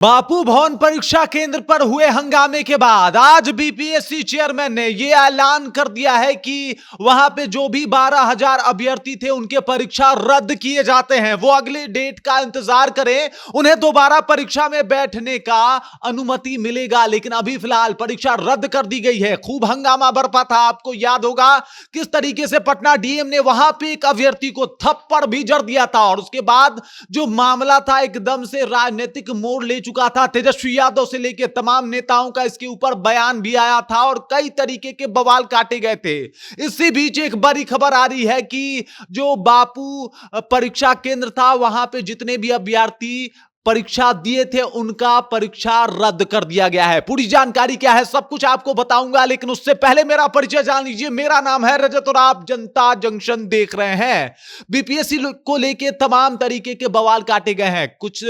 बापू भवन परीक्षा केंद्र पर हुए हंगामे के बाद आज बीपीएससी चेयरमैन ने यह ऐलान कर दिया है कि वहां पे जो भी 12,000 अभ्यर्थी थे उनके परीक्षा रद्द किए जाते हैं। वो अगली डेट का इंतजार करें, उन्हें दोबारा परीक्षा में बैठने का अनुमति मिलेगा। लेकिन अभी फिलहाल परीक्षा रद्द कर दी गई है। खूब हंगामा बरपा था। आपको याद होगा किस तरीके से पटना डीएम ने वहां पे एक अभ्यर्थी को थप्पड़ भी जड़ दिया था और उसके बाद जो मामला था एकदम से राजनीतिक मोड़ ले चुका था। तेजस्वी यादव से लेकर तमाम नेताओं का इसके ऊपर बयान भी आया था और कई तरीके के बवाल काटे गए थे। इसी बीच एक बड़ी खबर आ रही है कि जो बापू परीक्षा केंद्र था वहां पे जितने भी अभ्यर्थी परीक्षा दिए थे उनका परीक्षा रद्द कर दिया गया है। पूरी जानकारी क्या है सब कुछ आपको बताऊंगा, लेकिन उससे पहले मेरा परिचय जान लीजिए। मेरा नाम है रजत और आप जनता जंक्शन देख रहे हैं। बीपीएससी को लेके तमाम तरीके के बवाल काटे गए हैं। कुछ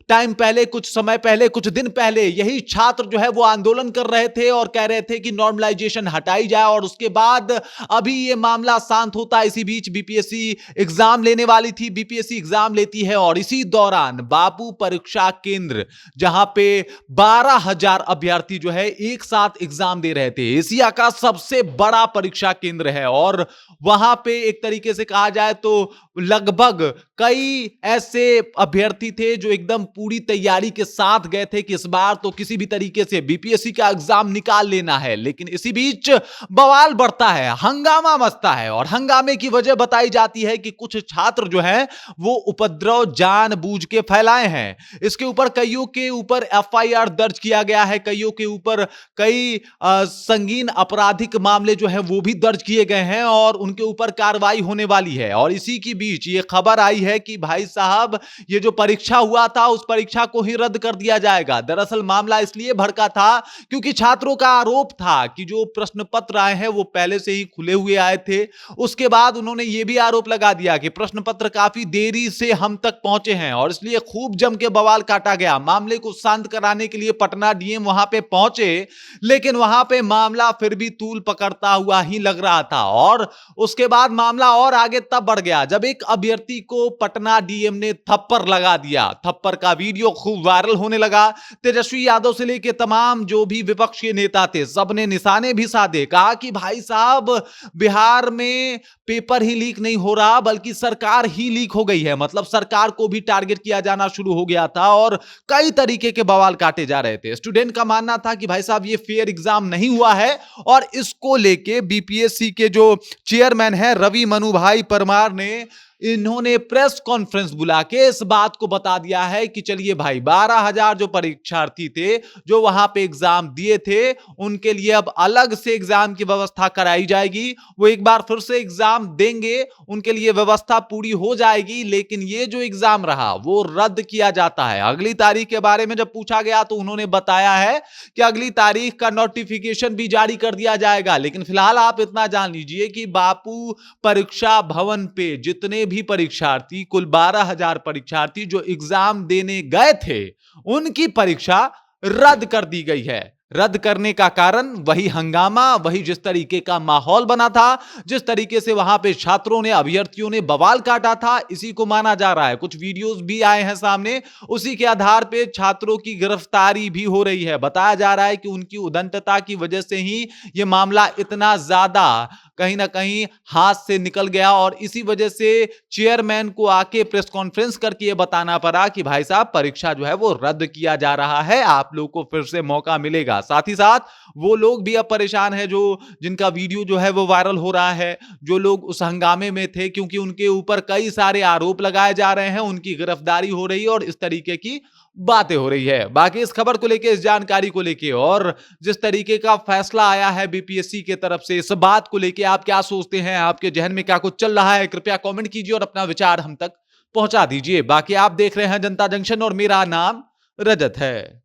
टाइम पहले, कुछ समय पहले, कुछ दिन पहले यही छात्र जो है वो आंदोलन कर रहे थे और कह रहे थे कि नॉर्मलाइजेशन हटाई जाए और उसके बाद अभी ये मामला शांत होता है। इसी बीच बीपीएससी एग्जाम लेने वाली थी, बीपीएससी एग्जाम लेती है और इसी दौरान बापू परीक्षा केंद्र जहां पे 12,000 अभ्यर्थी जो है एक साथ एग्जाम दे रहे थे, एशिया का सबसे बड़ा परीक्षा केंद्र है और वहां पे एक तरीके से कहा जाए तो लगभग कई ऐसे अभ्यर्थी थे जो एकदम पूरी तैयारी के साथ गए थे कि इस बार तो किसी भी तरीके से बीपीएससी का एग्जाम निकाल लेना है। लेकिन इसी बीच बवाल बढ़ता है, हंगामा मचता है और हंगामे की वजह बताई जाती है कि कुछ छात्र जो हैं वो उपद्रव जानबूझ के फैलाए हैं। इसके ऊपर कईयों के ऊपर एफआईआर दर्ज किया गया है, कईयों के ऊपर कई संगीन आपराधिक मामले जो है वो भी दर्ज किए गए हैं और उनके ऊपर कार्रवाई होने वाली है। और इसी के बीच ये खबर आई है कि भाई साहब ये जो परीक्षा हुआ था उस परीक्षा को ही रद्द कर दिया जाएगा। दरअसल मामला इसलिए भड़का था क्योंकि छात्रों का आरोप था कि जो प्रश्न पत्र आए हैं वो पहले से ही खुले हुए आए थे। उसके बाद उन्होंने ये भी आरोप लगा दिया कि प्रश्न पत्र काफी देरी से हम तक पहुंचे हैं और इसलिए खूब जम के बवाल काटा गया। मामले को शांत कराने के लिए पटना डीएम वहां पे पहुंचे, लेकिन वहां पे मामला फिर भी तूल पकड़ता हुआ ही लग रहा था और उसके बाद मामला और आगे तब बढ़ गया जब एक अभ्यर्थी को पटना डीएम ने थप्पड़ लगा दिया। थप्पड़ का वीडियो खूब वायरल होने लगा। तेजस्वी यादव से लेकर तमाम जो भी विपक्ष के नेता थे सबने निशाने भी साधे, कहा कि भाई साहब बिहार में पेपर ही लीक नहीं हो रहा बल्कि सरकार ही लीक हो गई है। मतलब सरकार को भी टारगेट किया जाना शुरू हो गया था और कई तरीके के बवाल काटे जा रहे थे। स्टूडेंट का मानना था कि भाई साहब ये फेयर एग्जाम नहीं हुआ है और इसको लेके बीपीएससी के जो चेयरमैन है रवि मनु भाई परमार ने इन्होंने प्रेस कॉन्फ्रेंस बुला के इस बात को बता दिया है कि चलिए भाई 12,000 जो परीक्षार्थी थे जो वहां पे एग्जाम दिए थे उनके लिए अब अलग से एग्जाम की व्यवस्था कराई जाएगी। वो एक बार फिर से एग्जाम देंगे, उनके लिए व्यवस्था पूरी हो जाएगी। लेकिन ये जो एग्जाम रहा वो रद्द किया जाता है। अगली तारीख के बारे में जब पूछा गया तो उन्होंने बताया है कि अगली तारीख का नोटिफिकेशन भी जारी कर दिया जाएगा। लेकिन फिलहाल आप इतना जान लीजिए कि बापू परीक्षा भवन पे जितने भी परीक्षार्थी, कुल 12,000 परीक्षार्थी जो एग्जाम देने गए थे उनकी परीक्षा रद्द कर दी गई है। रद्द करने का कारण वही हंगामा, वही जिस तरीके का माहौल बना था, जिस तरीके से वहां पे छात्रों ने, अभ्यर्थियों ने बवाल काटा था, इसी को माना जा रहा है। कुछ वीडियोस भी आए हैं सामने, उसी के आधार पे छात्रों की गिरफ्तारी भी हो रही है। बताया जा रहा है कि उनकी उद्दंडता की वजह से ही यह मामला इतना ज्यादा कहीं ना कहीं हाथ से निकल गया और इसी वजह से चेयरमैन को आके प्रेस कॉन्फ्रेंस करके यह बताना पड़ा कि भाई साहब परीक्षा जो है वो रद्द किया जा रहा है, आप लोग को फिर से मौका मिलेगा। साथ ही साथ वो लोग भी अब परेशान है जो जिनका वीडियो जो है वो वायरल हो रहा है, जो लोग उस हंगामे में थे, क्योंकि उनके ऊपर कई सारे आरोप लगाए जा रहे हैं, उनकी गिरफ्तारी हो रही है और इस तरीके की बातें हो रही है। बाकी इस खबर को लेके, इस जानकारी को लेके और जिस तरीके का फैसला आया है बीपीएससी की तरफ से, इस बात को लेके आप क्या सोचते हैं, आपके जहन में क्या कुछ चल रहा है, कृपया कमेंट कीजिए और अपना विचार हम तक पहुंचा दीजिए। बाकी आप देख रहे हैं जनता जंक्शन और मेरा नाम रजत है।